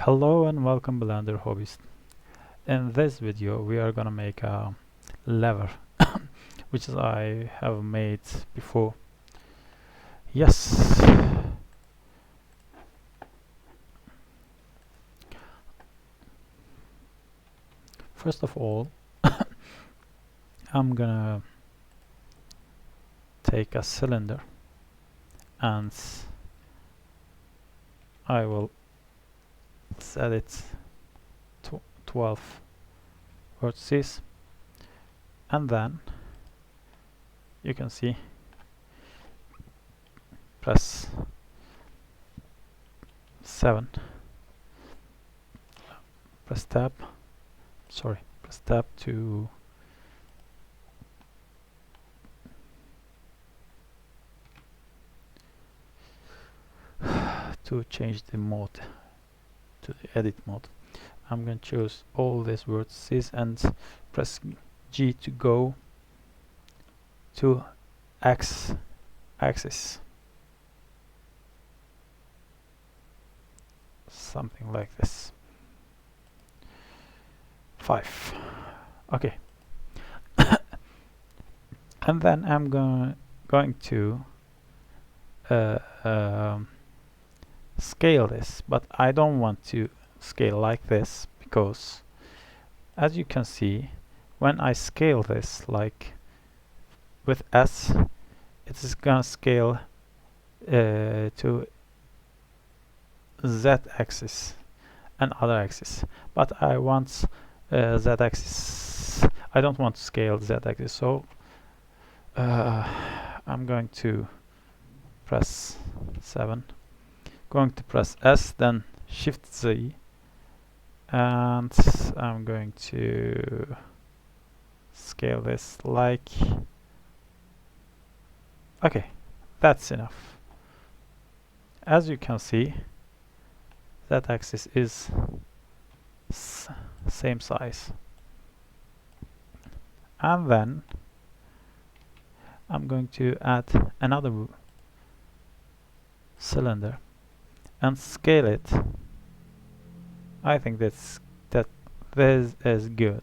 Hello and welcome Blender Hobbyist. In this video we are gonna make a lever which I have made before. Yes. First of all I'm gonna take a cylinder and I will set it to 12 vertices, and then you can see press 7, press tab to change the mode to the edit mode. I'm going to choose all these vertices and press G to go to axis, something like this. 5. Okay. And then I'm going to scale this, but I don't want to scale like this, because as you can see, when I scale this like with S, it is gonna scale to Z axis and other axis, but I want Z axis. I don't want to scale Z axis, so I'm going to press 7, going to press S, then Shift Z, and I'm going to scale this like, okay, that's enough. As you can see, that axis is same size. And then I'm going to add another cylinder and scale it. I think this is good.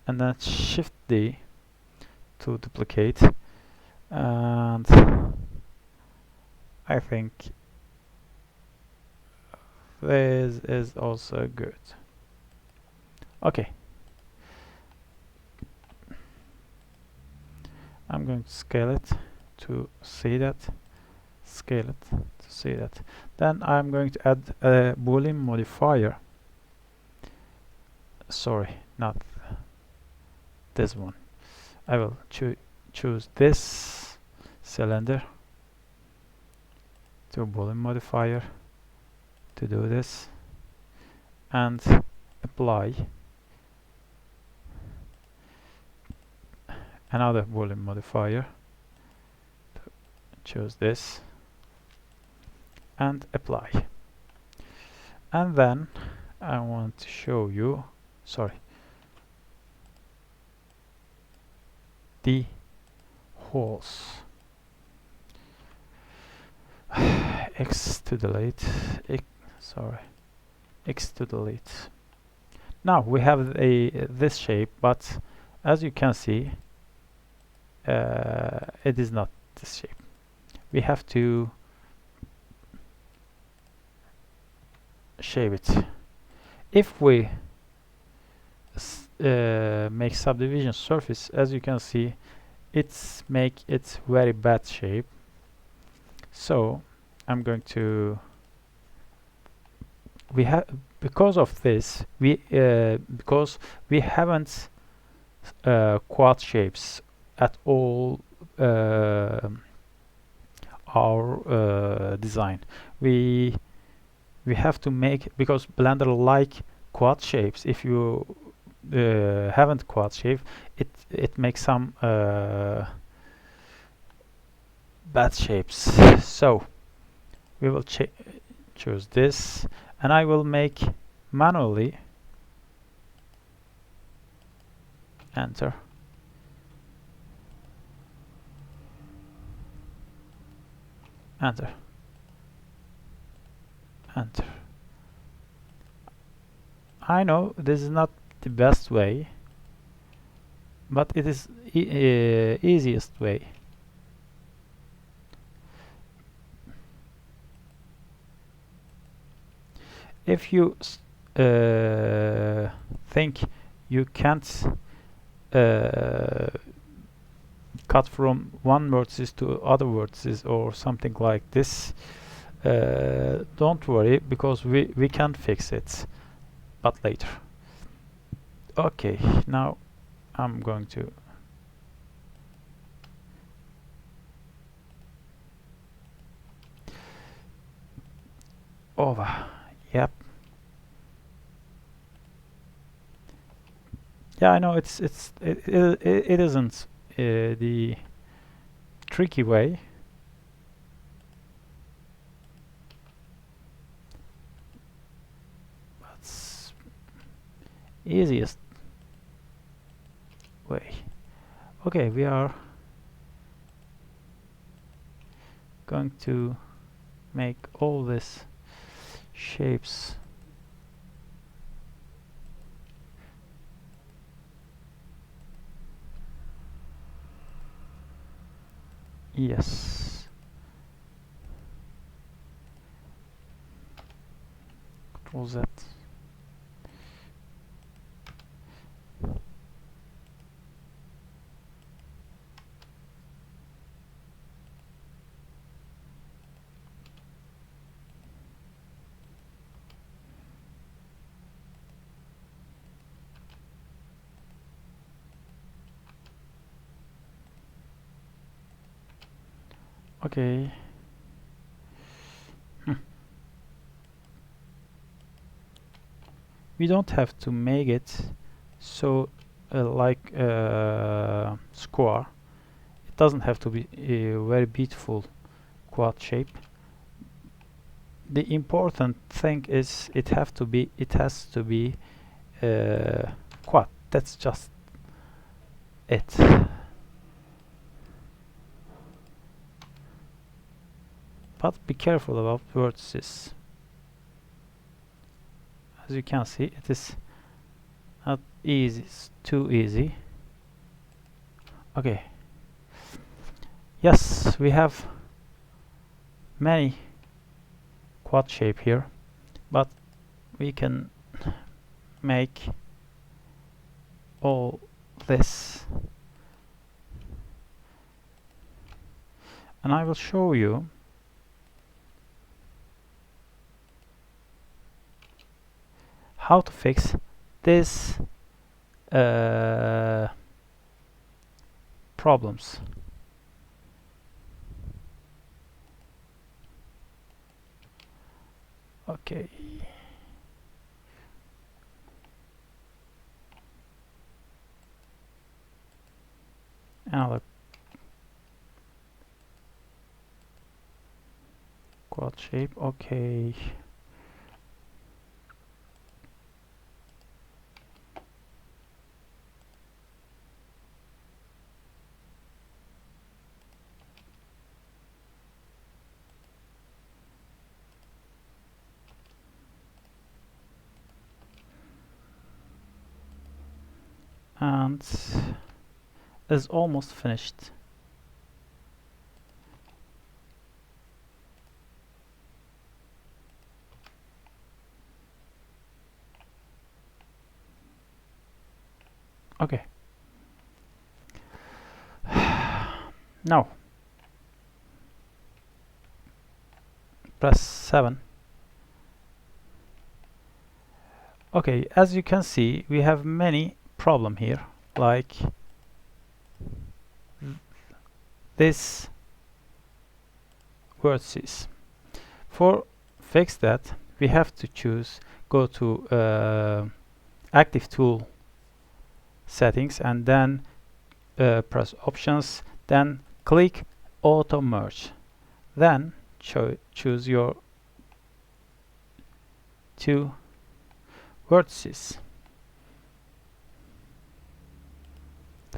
And then Shift D to duplicate, and I think this is also good. Okay. I'm going to scale it to see that. Scale it to see that. Then I'm going to add a Boolean modifier. Sorry, not this one. I will choose this cylinder to Boolean modifier to do this, and apply another Boolean modifier to choose this and apply. And then I want to show you, the holes. X to delete, X to delete. Now we have this shape, but as you can see, it is not this shape. We have to shape it. If we make subdivision surface, as you can see, it's make it very bad shape. So I'm going to, because of this, because we haven't quad shapes at all our design. We have to make, because Blender like quad shapes. If you haven't quad shape, it makes some bad shapes. So we will choose this, and I will make manually, enter, enter, enter, I know this is not the best way, but it is easiest way. If you think you can't cut from one vertex to other vertices or something like this, don't worry, because we can fix it, but later. Okay, now I'm going to over. Yep. Yeah, I know it isn't the tricky way. But easiest way. Okay, we are going to make all these shapes yes. Control Z. Okay. We don't have to make it so like square. It doesn't have to be a very beautiful quad shape. The important thing is it has to be quad. That's just it. But be careful about vertices. As you can see, it is not easy. It's too easy. Okay. Yes, we have many quad shape here, but we can make all this, and I will show you how to fix this problems. Okay. Another quad shape. Okay. And is almost finished. Okay. Now press 7. Okay, as you can see, we have many problem here, like this vertices. For fix that, we have to go to active tool settings, and then press options, then click auto merge, then choose your two vertices,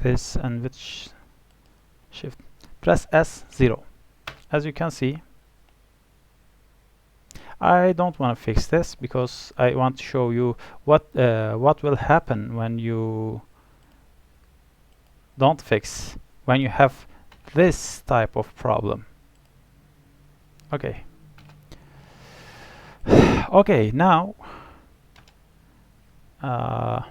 this and which shift, press S0. As you can see, I don't want to fix this because I want to show you what will happen when you don't fix, when you have this type of problem. Okay. Okay, now to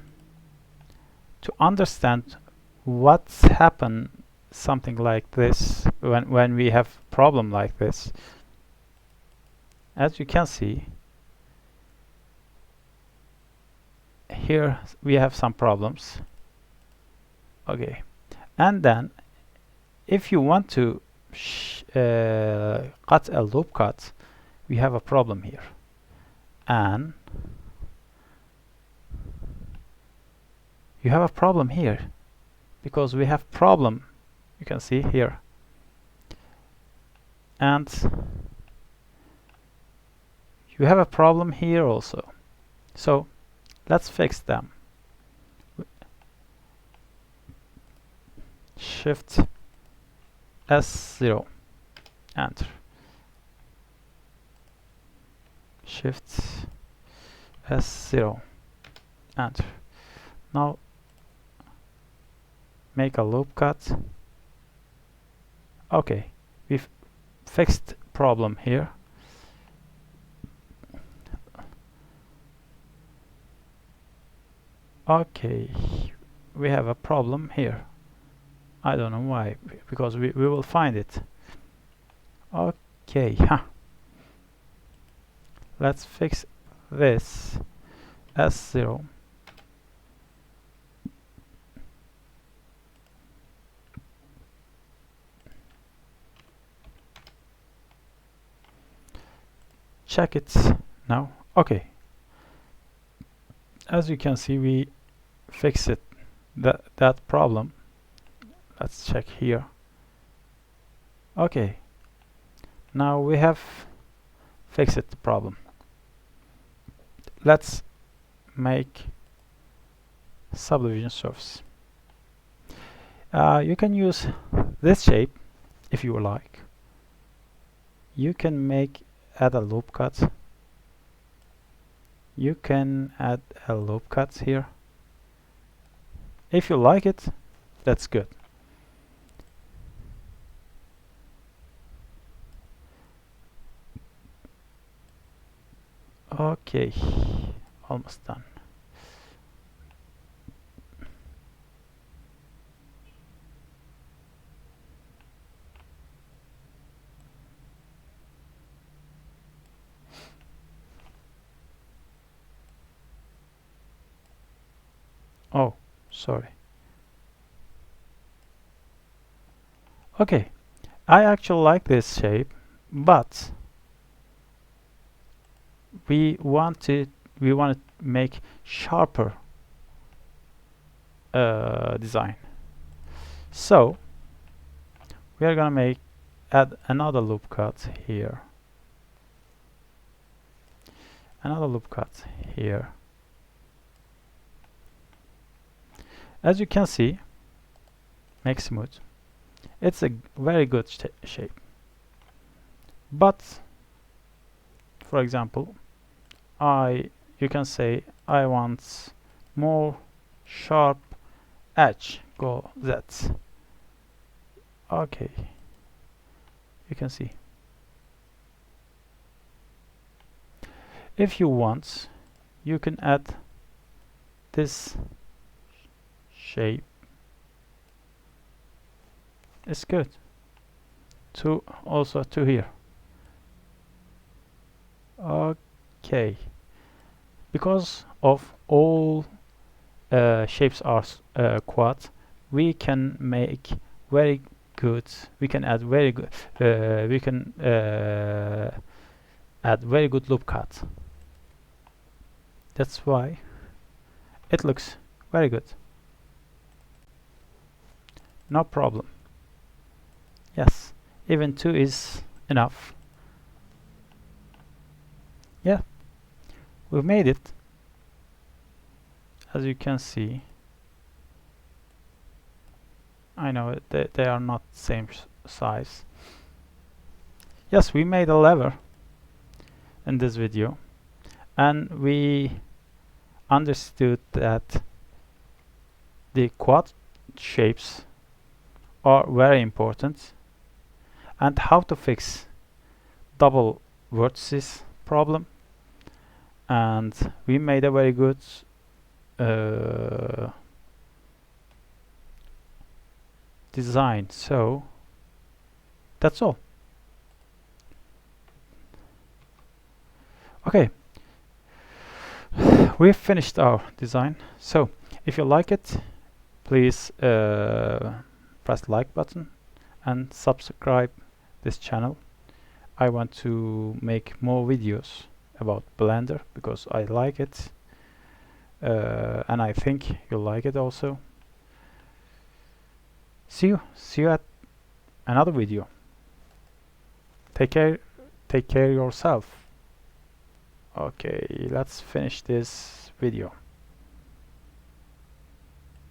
understand what's happened something like this when we have problem like this, as you can see here we have some problems. Okay, and then if you want to cut a loop cut, we have a problem here, and you have a problem here because we have problem, you can see here, and you have a problem here also. So let's fix them. Shift S0, enter. Shift S0, enter. Now make a loop cut. Okay, we've fixed problem here. Okay, we have a problem here. I don't know why, because we will find it. Okay, let's fix this S0. Check it now. Okay, as you can see, we fix it, that problem. Let's check here. Okay, now we have fixed the problem. Let's make subdivision surface. You can use this shape if you like. You can add a loop cut. You can add a loop cut here. If you like it, that's good. Okay, almost done. Oh, sorry. Okay, I actually like this shape, but we want to make sharper design. So we are gonna add another loop cut here, another loop cut here. As you can see, make smooth. It's a very good shape, but for example, you can say I want more sharp edge. Go that. Okay, you can see. If you want, you can add this shape. It's good. Also to here. Okay, because of all shapes are quad, we can make very good. We can add very good. We can add very good loop cut. That's why it looks very good. No problem. Yes, even 2 is enough. Yeah, we've made it. As you can see, I know they are not same size. Yes, we made a lever. in this video, and we understood that the quad shapes are very important and how to fix double vertices problem, and we made a very good design. So that's all. Okay, we've finished our design. So if you like it, please press the like button and subscribe this channel. I want to make more videos about Blender because I like it, and I think you'll like it also. See you at another video. Take care yourself. Okay, let's finish this video.